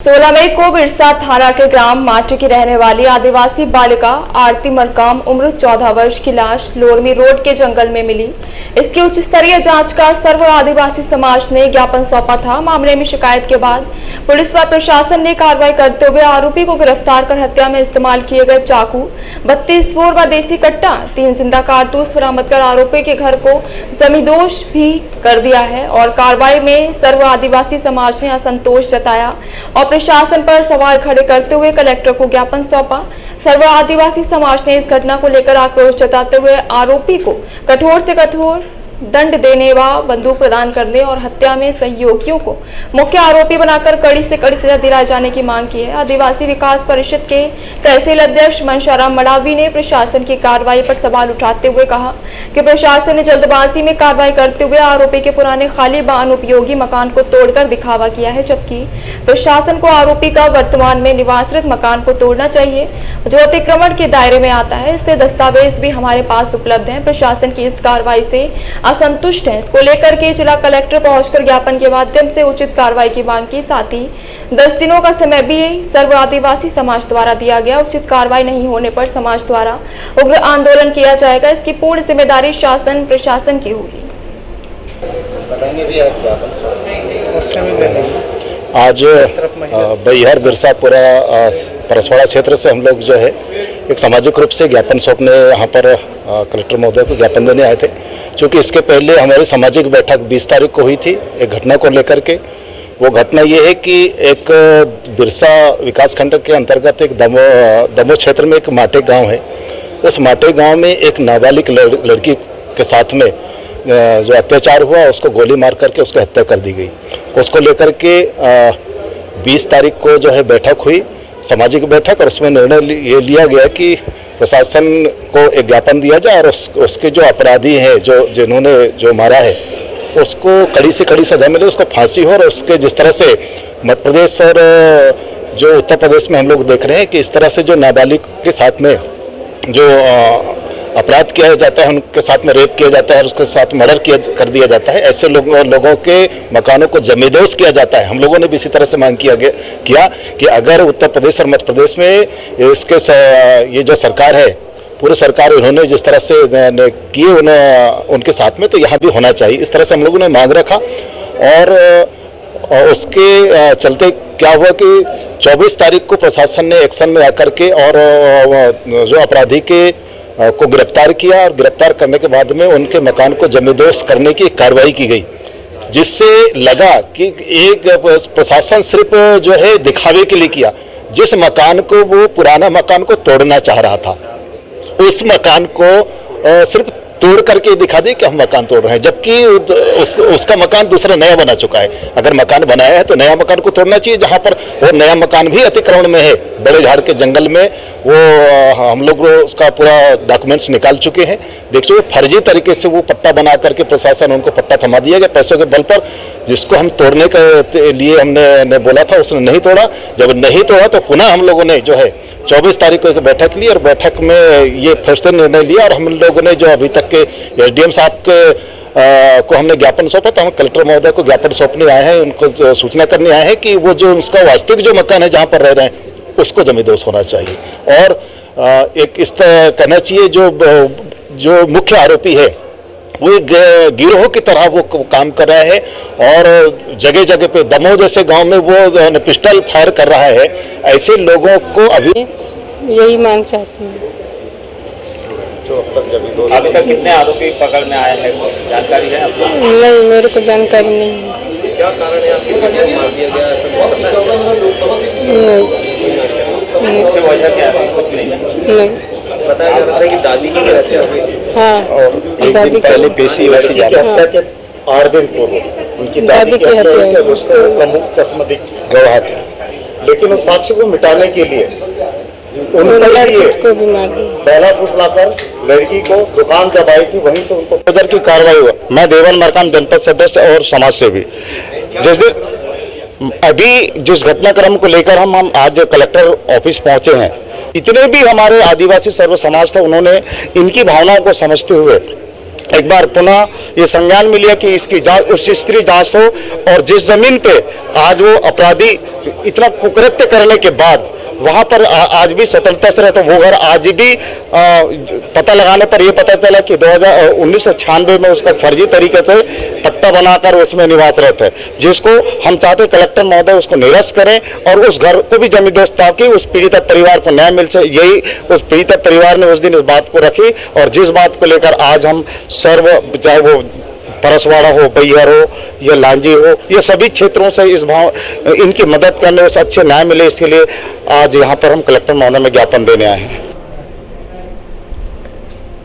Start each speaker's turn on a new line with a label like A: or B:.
A: 16 मई को बिरसा थाना के ग्राम माटी की रहने वाली आदिवासी बालिका आरती मरकाम उम्र 14 वर्ष की लाश लोरमी रोड के जंगल में मिली। इसकी उच्च स्तरीय जांच का सर्व आदिवासी समाज ने ज्ञापन सौंपा था। मामले में शिकायत के बाद पुलिस व प्रशासन ने कार्रवाई करते हुए आरोपी को गिरफ्तार कर हत्या में इस्तेमाल किए गए चाकू, 32 बोर व देसी कट्टा, 3 जिंदा कारतूस बरामद कर आरोपी के घर को जमींदोज भी कर दिया है। और कार्रवाई में सर्व आदिवासी समाज ने असंतोष जताया और प्रशासन पर सवाल खड़े करते हुए कलेक्टर को ज्ञापन सौंपा। सर्व आदिवासी समाज ने इस घटना को लेकर आक्रोश जताते हुए आरोपी को कठोर से कठोर दंड देने व बंदूक प्रदान करने और हत्या में सहयोगियों को मुख्य आरोपी बनाकर कड़ी से कड़ी सजा दिलाए जाने की मांग की है। आदिवासी विकास परिषद के तहसील अध्यक्ष मनशाराम मडावी ने प्रशासन की कार्रवाई पर सवाल उठाते हुए कहा कि प्रशासन ने जल्दबाजी में कार्रवाई करते हुए आरोपी के पुराने खाली व अनुपयोगी मकान को तोड़कर दिखावा किया है, जबकि प्रशासन को आरोपी का वर्तमान में निवासरत मकान को तोड़ना चाहिए जो अतिक्रमण के दायरे में आता है। इससे दस्तावेज भी हमारे पास उपलब्ध है। प्रशासन की इस कार्रवाई से असंतुष्ट हैं। इसको लेकर के जिला कलेक्टर पहुंचकर ज्ञापन के माध्यम से उचित कार्रवाई की मांग की। साथ ही 10 दिनों का समय भी सर्व आदिवासी समाज द्वारा दिया गया। उचित कार्रवाई नहीं होने पर समाज द्वारा उग्र आंदोलन किया जाएगा। इसकी पूर्ण जिम्मेदारी शासन प्रशासन की होगी।
B: आज बैहर बिरसापुरा परसवाड़ा क्षेत्र से हम लोग जो है एक सामाजिक रूप से ज्ञापन सौंपने यहाँ पर कलेक्टर महोदय को ज्ञापन देने आए थे, क्योंकि इसके पहले हमारी सामाजिक बैठक 20 तारीख को हुई थी एक घटना को लेकर के। वो घटना ये है कि एक बिरसा विकास खंड के अंतर्गत एक दमो क्षेत्र में एक माटे गांव है। उस माटे गांव में एक नाबालिग लड़की के साथ में जो अत्याचार हुआ उसको गोली मार करके उसको हत्या कर दी गई। उसको लेकर के 20 तारीख को जो है बैठक हुई, सामाजिक बैठक, और उसमें निर्णय ये लिया गया कि प्रशासन को एक ज्ञापन दिया जाए और उसके जो अपराधी हैं जिन्होंने जो मारा है उसको कड़ी से कड़ी सजा मिले, उसको फांसी हो। और उसके जिस तरह से मध्य प्रदेश और जो उत्तर प्रदेश में हम लोग देख रहे हैं कि इस तरह से जो नाबालिग के साथ में जो अपराध किया जाता है, उनके साथ में रेप किया जाता है और उसके साथ मर्डर कर दिया जाता है, ऐसे लोगों के मकानों को जमींदोज किया जाता है। हम लोगों ने भी इसी तरह से मांग किया कि अगर उत्तर प्रदेश और मध्य प्रदेश में इसके ये जो सरकार है, पूरी सरकार उन्होंने जिस तरह से किए उनके साथ में, तो यहाँ भी होना चाहिए। इस तरह से हम लोगों ने मांग रखा और उसके चलते क्या हुआ कि 24 तारीख को प्रशासन ने एक्शन में आकर के और जो अपराधी के को गिरफ्तार किया और गिरफ्तार करने के बाद में उनके मकान को जमींदोज करने की कार्रवाई की गई, जिससे लगा कि एक प्रशासन सिर्फ जो है दिखावे के लिए किया। जिस मकान को वो पुराना मकान को तोड़ना चाह रहा था, उस मकान को सिर्फ तोड़ करके दिखा दे कि हम मकान तोड़ रहे हैं, जबकि उसका मकान दूसरा नया बना चुका है। अगर मकान बनाया है तो नया मकान को तोड़ना चाहिए, जहां पर वो नया मकान भी अतिक्रमण में है, बड़े झाड़ के जंगल में। वो हम लोग उसका पूरा डॉक्यूमेंट्स निकाल चुके हैं, देख चुके। फर्जी तरीके से वो पट्टा बना करके प्रशासन उनको पट्टा थमा दिया गया पैसों के बल पर। जिसको हम तोड़ने के लिए हमने बोला था उसने नहीं तोड़ा। जब नहीं तोड़ा तो पुनः हम लोगों ने जो है 24 तारीख को एक बैठक ली और बैठक में ये फिर से निर्णय लिया और हम लोगों ने जो अभी तक के एसडीएम साहब के को हमने ज्ञापन सौंपा, तो हम कलेक्टर महोदय को ज्ञापन सौंपने आए हैं, उनको सूचना करने आए हैं कि वो जो उसका वास्तविक जो मकान है जहाँ पर रह रहे हैं उसको जमींदोज होना चाहिए। और एक इस तरह करना चाहिए जो मुख्य आरोपी है वो एक गिरोह की तरह वो काम कर रहा है और जगह जगह पे दमोह जैसे गांव में वो पिस्टल फायर कर रहा है। ऐसे लोगों को अभी
C: यही मांग चाहती हूँ।
B: जो अब तक
D: अभी तक कितने आरोपी पकड़ में आए हैं, जानकारी है आपको?
C: नहीं, मेरे को जानकारी नहीं है।
D: क्या कारण है आपकी मार दिया गया? मुख्य वजह क्या है? कुछ नहीं बताया जा रहा था कि दादी की हत्या हुई।
C: हाँ,
B: और एक दिन पहले पेशी वैसी जा रही है। 8 दिन पूर्व उनकी दादी की हत्या हुई थी, उसका प्रमुख चश्मदीद गवाह थे, लेकिन उस साक्ष्य को मिटाने के लिए उनको भी पहला फुसलाकर लड़की को दुकान जब आई थी वहीं से उनको उधर की कार्रवाई हुआ। मैं देवन मरकाम जनपद सदस्य और समाज सेवी, जिस दिन अभी जिस घटनाक्रम को लेकर हम आज कलेक्टर ऑफिस पहुंचे हैं, इतने भी हमारे आदिवासी सर्व समाज था, उन्होंने इनकी भावनाओं को समझते हुए
E: एक बार पुनः ये संज्ञान मिली है कि इसकी जांच, उस स्त्री जांच हो, और जिस जमीन पे आज वो अपराधी इतना कुकृत्य करने के बाद वहां पर आज भी स्वतंत्रता से रहता, वो घर आज भी पता लगाने पर यह पता चला कि 1996 में उसका फर्जी तरीके से पट्टा बनाकर उसमें निवास रहते हैं, जिसको हम चाहते कलेक्टर महोदय उसको निरस्त करें और उस घर को भी जमींदोस्त, ताकि उस पीड़िता परिवार को न्याय मिल सके। यही उस पीड़िता परिवार ने उस दिन इस बात को रखी, और जिस बात को लेकर आज हम सर्व, चाहे वो परसवाड़ा हो, बैहर हो या लांजी हो, ये सभी क्षेत्रों से इनकी मदद करने, उस अच्छे न्याय मिले, इसके लिए आज यहाँ पर हम कलेक्टर महोदय में ज्ञापन देने आए हैं।